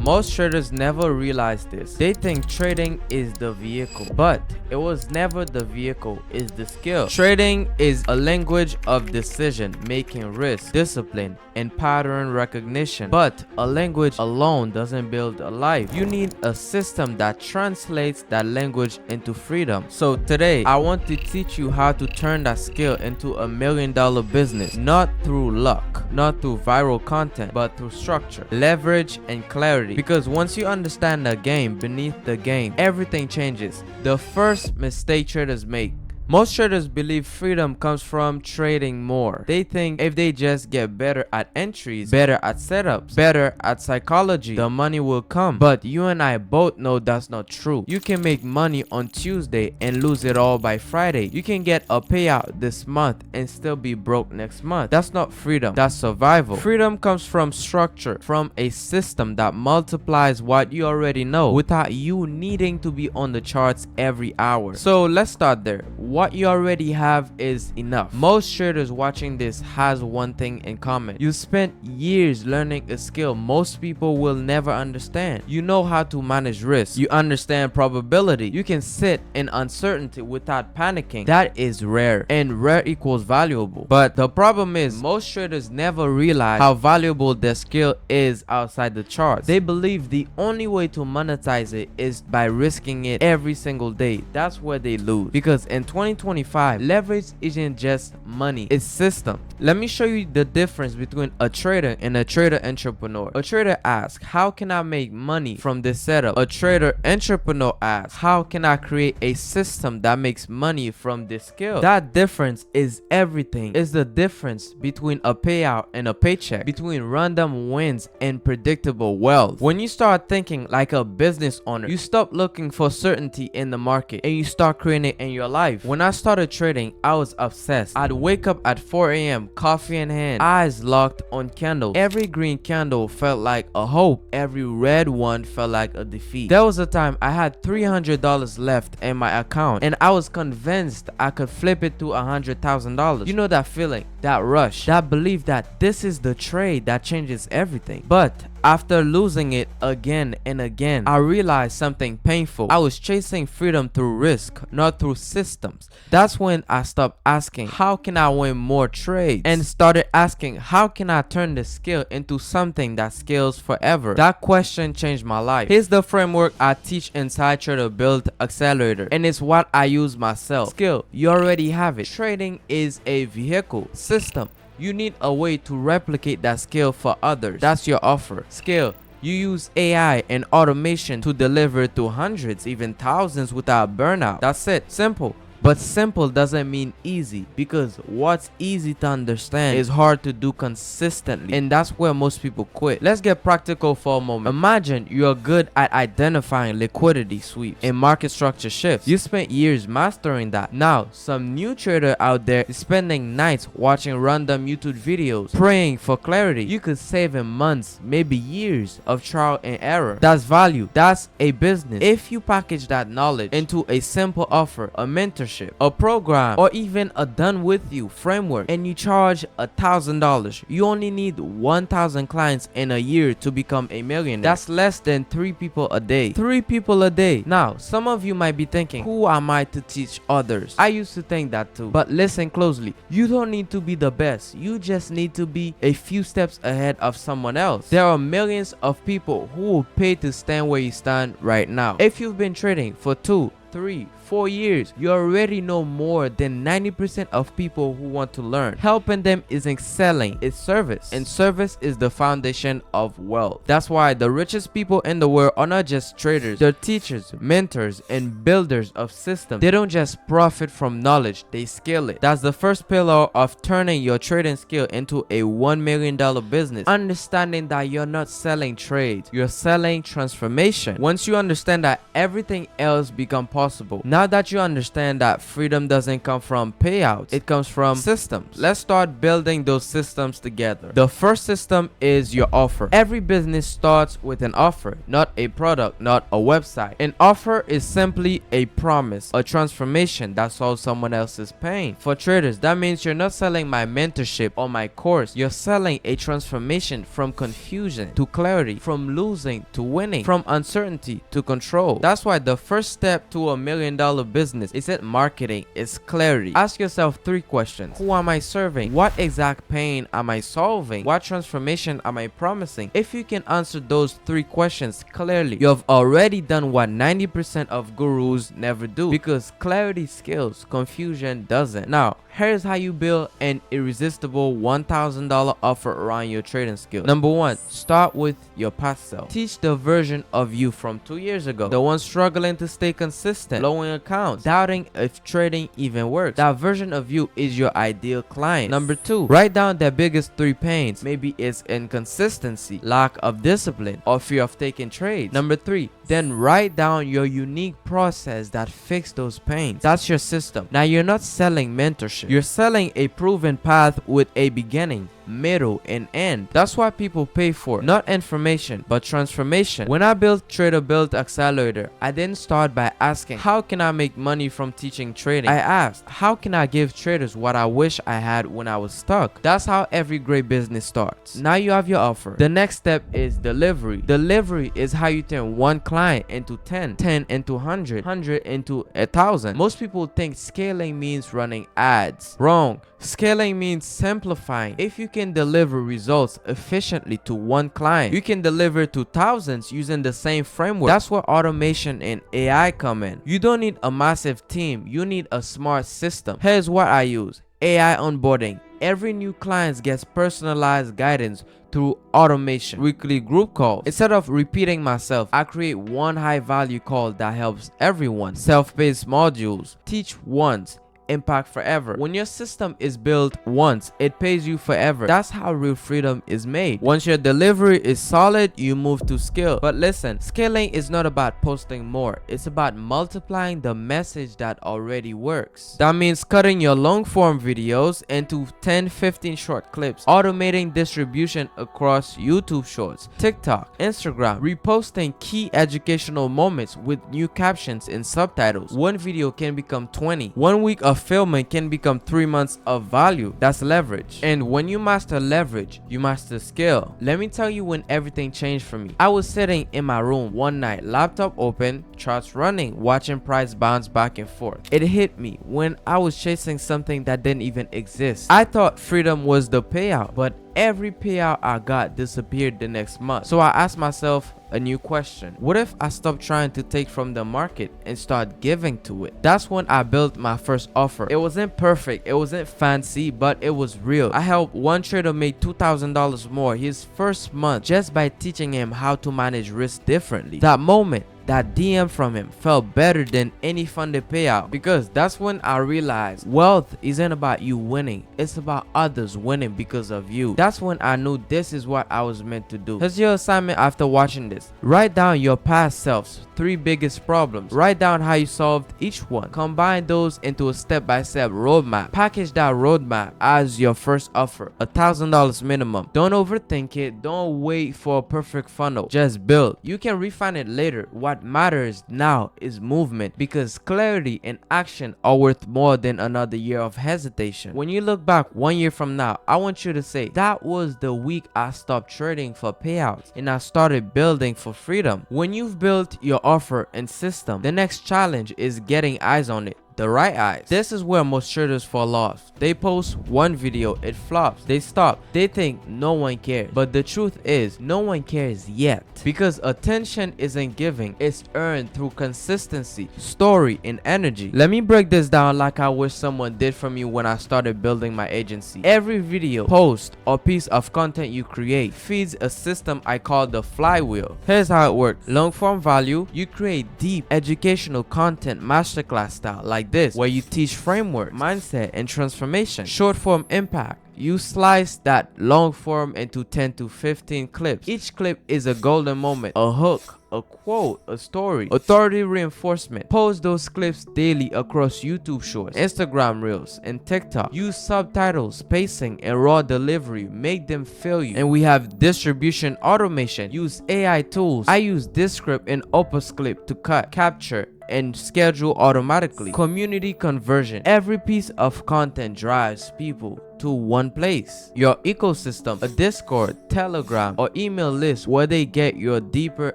Most traders never realize this. They think trading is the vehicle, but it was never the vehicle, it's the skill. Trading is a language of decision making, risk, discipline, and pattern recognition. But a language alone doesn't build a life. You need a system that translates that language into freedom. So today, I want to teach you how to turn that skill into a $1 million business, not through luck, not through viral content, but through structure, leverage, and clarity. Because once you understand the game beneath the game, everything changes. The first mistake traders make: most traders believe freedom comes from trading more. They think if they just get better at entries, better at setups, better at psychology, the money will come. But you and I both know that's not true. You can make money on Tuesday and lose it all by Friday. You can get a payout this month and still be broke next month. That's not freedom, that's survival. Freedom comes from structure, from a system that multiplies what you already know without you needing to be on the charts every hour. So let's start there. What you already have is enough. Most traders watching this has one thing in common. You spent years learning a skill most people will never understand. You know how to manage risk. You understand probability. You can sit in uncertainty without panicking. That is rare, and rare equals valuable. But the problem is most traders never realize how valuable their skill is outside the charts. They believe the only way to monetize it is by risking it every single day. That's where they lose, because in 2025, leverage isn't just money, it's system. Let me show you the difference between a trader and a trader entrepreneur. A trader asks, how can I make money from this setup? A trader entrepreneur asks, how can I create a system that makes money from this skill? That difference is everything. It's the difference between a payout and a paycheck, between random wins and predictable wealth. When you start thinking like a business owner, you stop looking for certainty in the market and you start creating it in your life. When I started trading, I was obsessed. I'd wake up at 4 a.m, coffee in hand, eyes locked on candles. Every green candle felt like a hope. Every red one felt like a defeat. There was a time I had $300 left in my account and I was convinced I could flip it to $100,000. You know that feeling, that rush, that belief that this is the trade that changes everything. But after losing it again and again, I realized something painful. I was chasing freedom through risk, not through systems. That's when I stopped asking, how can I win more trades? And started asking, how can I turn this skill into something that scales forever? That question changed my life. Here's the framework I teach inside Trader Build Accelerator, and it's what I use myself. Skill, you already have it. Trading is a vehicle. System, you need a way to replicate that skill for others. That's your offer. Skill, you use AI and automation to deliver to hundreds, even thousands without burnout. That's it. Simple. But simple doesn't mean easy, because what's easy to understand is hard to do consistently, and that's where most people quit. Let's get practical for a moment. Imagine you're good at identifying liquidity sweeps and market structure shifts. You spent years mastering that. Now, some new trader out there is spending nights watching random YouTube videos, praying for clarity. You could save in months, maybe years of trial and error. That's value. That's a business. If you package that knowledge into a simple offer, a mentorship, a program, or even a done with you framework, and you charge $1,000, you only need 1,000 clients in a year to become a millionaire. That's less than 3 people a day. 3 people a day. Now, some of you might be thinking, who am I to teach others? I used to think that too. But listen closely. You don't need to be the best. You just need to be a few steps ahead of someone else. There are millions of people who will pay to stand where you stand right now. If you've been trading for 2, 3, 4 years, you already know more than 90% of people who want to learn. Helping them isn't selling, it's service. And service is the foundation of wealth. That's why the richest people in the world are not just traders. They're teachers, mentors, and builders of systems. They don't just profit from knowledge, they scale it. That's the first pillar of turning your trading skill into a $1 million business. Understanding that you're not selling trades, you're selling transformation. Once you understand that, everything else becomes possible. Now that you understand that freedom doesn't come from payouts, it comes from systems. Let's start building those systems together. The first system is your offer. Every business starts with an offer, not a product, not a website. An offer is simply a promise, a transformation that solves someone else's pain. For traders, that means you're not selling my mentorship or my course. You're selling a transformation from confusion to clarity, from losing to winning, from uncertainty to control. That's why the first step to $1 million business isn't marketing, it's clarity. Ask yourself 3 questions. Who am I serving? What exact pain am I solving? What transformation am I promising? If you can answer those 3 questions clearly, you have already done what 90% of gurus never do, because clarity scales, confusion doesn't. Now, here's how you build an irresistible $1,000 offer around your trading skills. Number 1, start with your past self. Teach the version of you from 2 years ago, the one struggling to stay consistent, blowing accounts, doubting if trading even works. That version of you is your ideal client. Number 2, write down their biggest 3 pains. Maybe it's inconsistency, lack of discipline, or fear of taking trades. Number 3, then write down your unique process that fixes those pains. That's your system. Now, you're not selling mentorship. You're selling a proven path with a beginning, middle, and end. That's what people pay for, not information, but transformation. When I built Trader Built Accelerator, I didn't start by asking, how can I make money from teaching trading? I asked, how can I give traders what I wish I had when I was stuck? That's how every great business starts. Now you have your offer. The next step is delivery. Delivery is how you turn one client into 10, 10 into 100, 100 into 1,000. Most people think scaling means running ads. Wrong. Scaling means simplifying. If you can deliver results efficiently to one client, you can deliver to thousands using the same framework. That's where automation and AI come in. You don't need a massive team, you need a smart system. Here's what I use: AI onboarding. Every new client gets personalized guidance through automation. Weekly group calls. Instead of repeating myself, I create one high value call that helps everyone. Self-paced modules. Teach once, impact forever. When your system is built once, it pays you forever. That's how real freedom is made. Once your delivery is solid, you move to scale. But listen, scaling is not about posting more. It's about multiplying the message that already works. That means cutting your long form videos into 10-15 short clips, automating distribution across YouTube Shorts, TikTok, Instagram, reposting key educational moments with new captions and subtitles. One video can become 20. 1 week of filming can become 3 months of value. That's leverage. And when you master leverage, you master scale. Let me tell you when everything changed for me. I was sitting in my room one night, laptop open, charts running, watching price bounce back and forth. It hit me when I was chasing something that didn't even exist. I thought freedom was the payout, but every payout I got disappeared the next month. So I asked myself a new question. What if I stopped trying to take from the market and start giving to it? That's when I built my first offer. It wasn't perfect, it wasn't fancy, but it was real. I helped one trader make $2,000 more his first month just by teaching him how to manage risk differently. That moment, that DM from him felt better than any funded payout, because that's when I realized wealth isn't about you winning, it's about others winning because of you. That's when I knew this is what I was meant to do. Here's your assignment after watching this. Write down your past selves 3 biggest problems. Write down how you solved each one. Combine those into a step-by-step roadmap. Package that roadmap as your first offer, $1,000 minimum. Don't overthink it. Don't wait for a perfect funnel. Just build. You can refine it later. What matters now is movement, because clarity and action are worth more than another year of hesitation. When you look back 1 year from now, I want you to say, that was the week I stopped trading for payouts and I started building for freedom. When you've built your offer and system, the next challenge is getting eyes on it. The right eyes. This is where most traders fall off. They post one video, it flops, they stop, they think no one cares. But the truth is, no one cares yet, because attention isn't giving, it's earned through consistency, story, and energy. Let me break this down like I wish someone did for me when I started building my agency. Every video, post, or piece of content you create feeds a system I call the flywheel. Here's how it works. Long form value, you create deep educational content, masterclass style, like this, where you teach framework, mindset, and transformation. Short form impact, You slice that long form into 10 to 15 clips. Each clip is a golden moment, a hook, a quote, a story, authority reinforcement. Post those clips daily across YouTube Shorts, Instagram Reels, and TikTok. Use subtitles, pacing, and raw delivery. Make them feel you. And we have distribution automation. Use AI tools. I use Descript and Opus Clip to cut, capture, and schedule automatically. Community conversion. Every piece of content drives people to one place. Your ecosystem, a Discord, Telegram, or email list where they get your deeper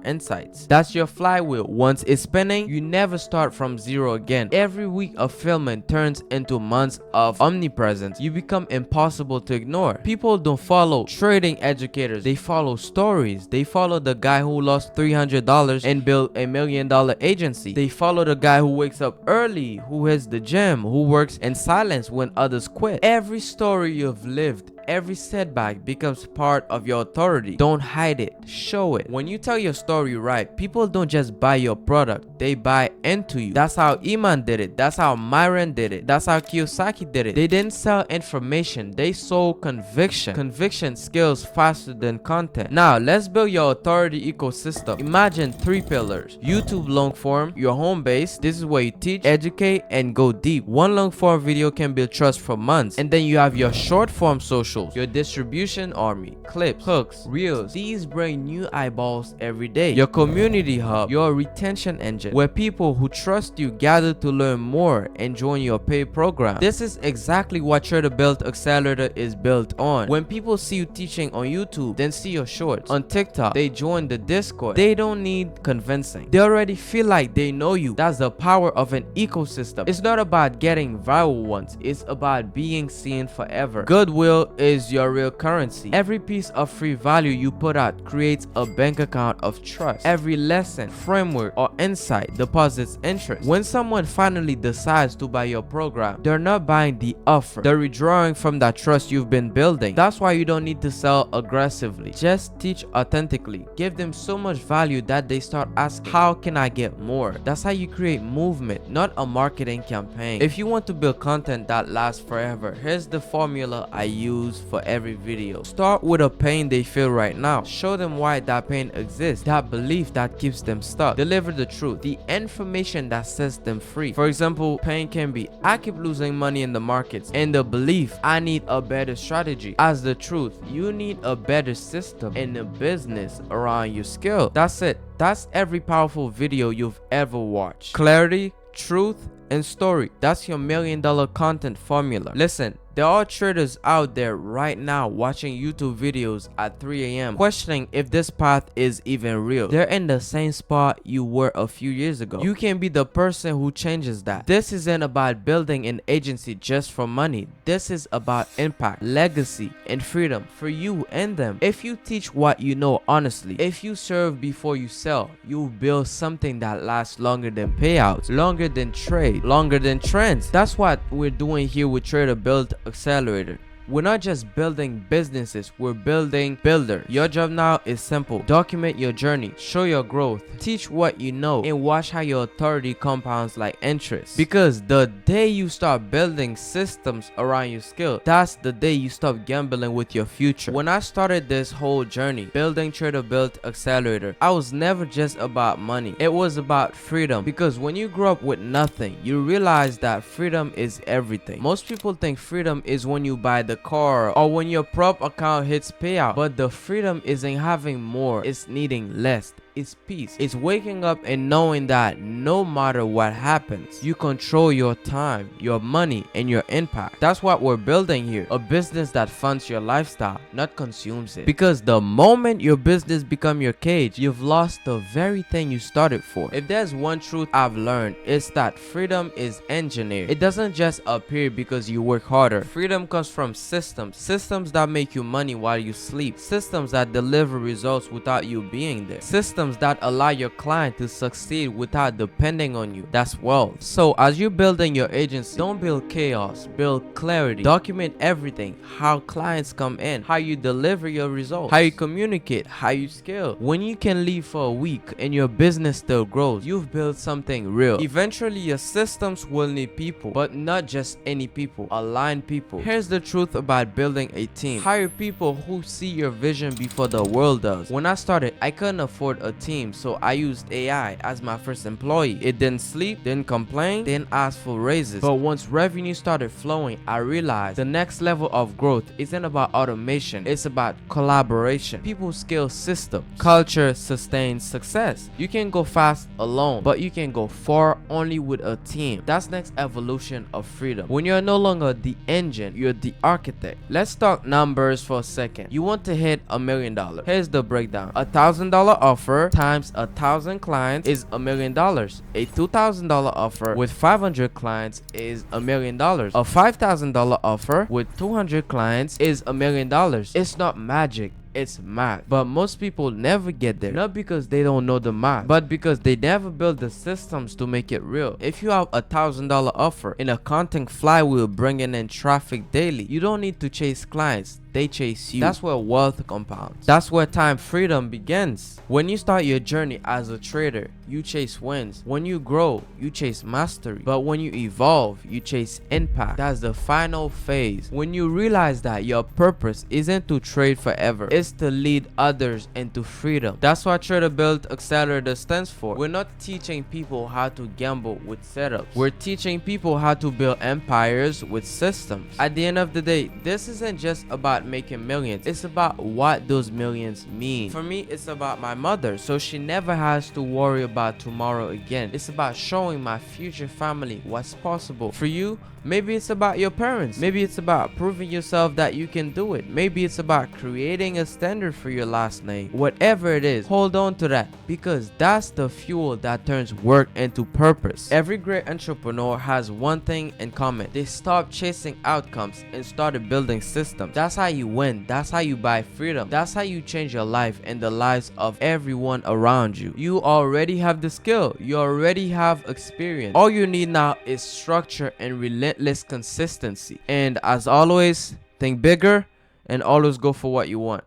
insights. That's your flywheel. Once it's spinning, you never start from zero again. Every week of filming turns into months of omnipresence. You become impossible to ignore. People don't follow trading educators. They follow stories. They follow the guy who lost $300 and built $1 million agency. They follow the guy who wakes up early, who hits the gym, who works in silence when others quit. Every story you've lived, every setback becomes part of your authority. Don't hide it, show it. When you tell your story right, people don't just buy your product, they buy into you. That's how Iman did it. That's how Myron did it. That's how Kiyosaki did it. They didn't sell information, they sold conviction. Conviction scales faster than content. Now let's build your authority ecosystem. Imagine 3 pillars. YouTube long form, your home base. This is where you teach, educate, and go deep. One long form video can build trust for months. And then you have your short form socials, your distribution army, clips, hooks, reels. These bring new eyeballs every day. Your community hub, your retention engine, where people who trust you gather to learn more and join your paid program. This is exactly what Trader Built Accelerator is built on. When people see you teaching on YouTube, then see your shorts on TikTok, they join the Discord. They don't need convincing. They already feel like they know you. That's the power of an ecosystem. It's not about getting viral once, it's about being seen forever. Goodwill is your real currency. Every piece of free value you put out creates a bank account of trust. Every lesson, framework, or insight deposits interest. When someone finally decides to buy your program, they're not buying the offer. They're withdrawing from that trust you've been building. That's why you don't need to sell aggressively. Just teach authentically. Give them so much value that they start asking, how can I get more? That's how you create movement, not a marketing campaign. If you want to build content that lasts forever, here's the formula I use for every video. Start with a pain they feel right now. Show them why that pain exists, that belief that keeps them stuck. Deliver the truth, the information that sets them free. For example, pain can be, I keep losing money in the markets, and the belief, I need a better strategy. As the truth, you need a better system and a business around your skill. That's it. That's every powerful video you've ever watched. Clarity, truth, and story. That's your $1 million content formula. Listen, there are traders out there right now watching YouTube videos at 3 a.m. questioning if this path is even real. They're in the same spot you were a few years ago. You can be the person who changes that. This isn't about building an agency just for money. This is about impact, legacy, and freedom for you and them. If you teach what you know honestly, if you serve before you sell, you'll build something that lasts longer than payouts, longer than trade, longer than trends. That's what we're doing here with Trader Built Accelerator. We're not just building businesses, we're building builders. Your job now is simple. Document your journey, show your growth, teach what you know, and watch how your authority compounds like interest. Because the day you start building systems around your skill, that's the day you stop gambling with your future. When I started this whole journey, building Trader Built Accelerator, I was never just about money. It was about freedom. Because when you grow up with nothing, you realize that freedom is everything. Most people think freedom is when you buy the car or when your prop account hits payout, but the freedom isn't having more, it's needing less. It's peace. It's waking up and knowing that no matter what happens, you control your time, your money, and your impact. That's what we're building here. A business that funds your lifestyle, not consumes it. Because the moment your business becomes your cage, you've lost the very thing you started for. If there's one truth I've learned, it's that freedom is engineered. It doesn't just appear because you work harder. Freedom comes from systems. Systems that make you money while you sleep. Systems that deliver results without you being there. Systems systems that allow your client to succeed without depending on you. That's wealth. So as you're building your agency, don't build chaos, build clarity. Document everything: how clients come in, how you deliver your results, how you communicate, how you scale. When you can leave for a week and your business still grows, you've built something real. Eventually your systems will need people, but not just any people, aligned people. Here's the truth about building a team: hire people who see your vision before the world does. When I started, I couldn't afford a team, so I used AI as my first employee. It didn't sleep, didn't complain, didn't ask for raises. But once revenue started flowing, I realized the next level of growth isn't about automation, it's about collaboration. People scale systems, culture sustains success. You can go fast alone, but you can go far only with a team. That's next evolution of freedom. When you're no longer the engine, you're the architect. Let's talk numbers for a second. You want to hit $1 million. Here's the breakdown: $1,000 offer times 1,000 clients is $1 million. A $2,000 offer with 500 clients is $1 million. A $5,000 offer with 200 clients is $1 million. It's not magic, it's math. But most people never get there, not because they don't know the math, but because they never build the systems to make it real. If you have $1,000 offer in a content flywheel bringing in traffic daily, you don't need to chase clients, they chase you. That's where wealth compounds. That's where time freedom begins. When you start your journey as a trader, you chase wins. When you grow, you chase mastery. But when you evolve, you chase impact. That's the final phase. When you realize that your purpose isn't to trade forever, it's to lead others into freedom. That's what Trader Build Accelerator stands for. We're not teaching people how to gamble with setups. We're teaching people how to build empires with systems. At the end of the day, this isn't just about making millions, it's about what those millions mean. For me, it's about my mother, so she never has to worry about tomorrow again. It's about showing my future family what's possible. For you, maybe it's about your parents. Maybe it's about proving yourself that you can do it. Maybe it's about creating a standard for your last name. Whatever it is, hold on to that, because that's the fuel that turns work into purpose. Every great entrepreneur has one thing in common: they stopped chasing outcomes and started building systems. That's how you win. That's how you buy freedom. That's how you change your life and the lives of everyone around you. You already have the skill. You already have experience. All you need now is structure and relentless consistency. And as always, think bigger and always go for what you want.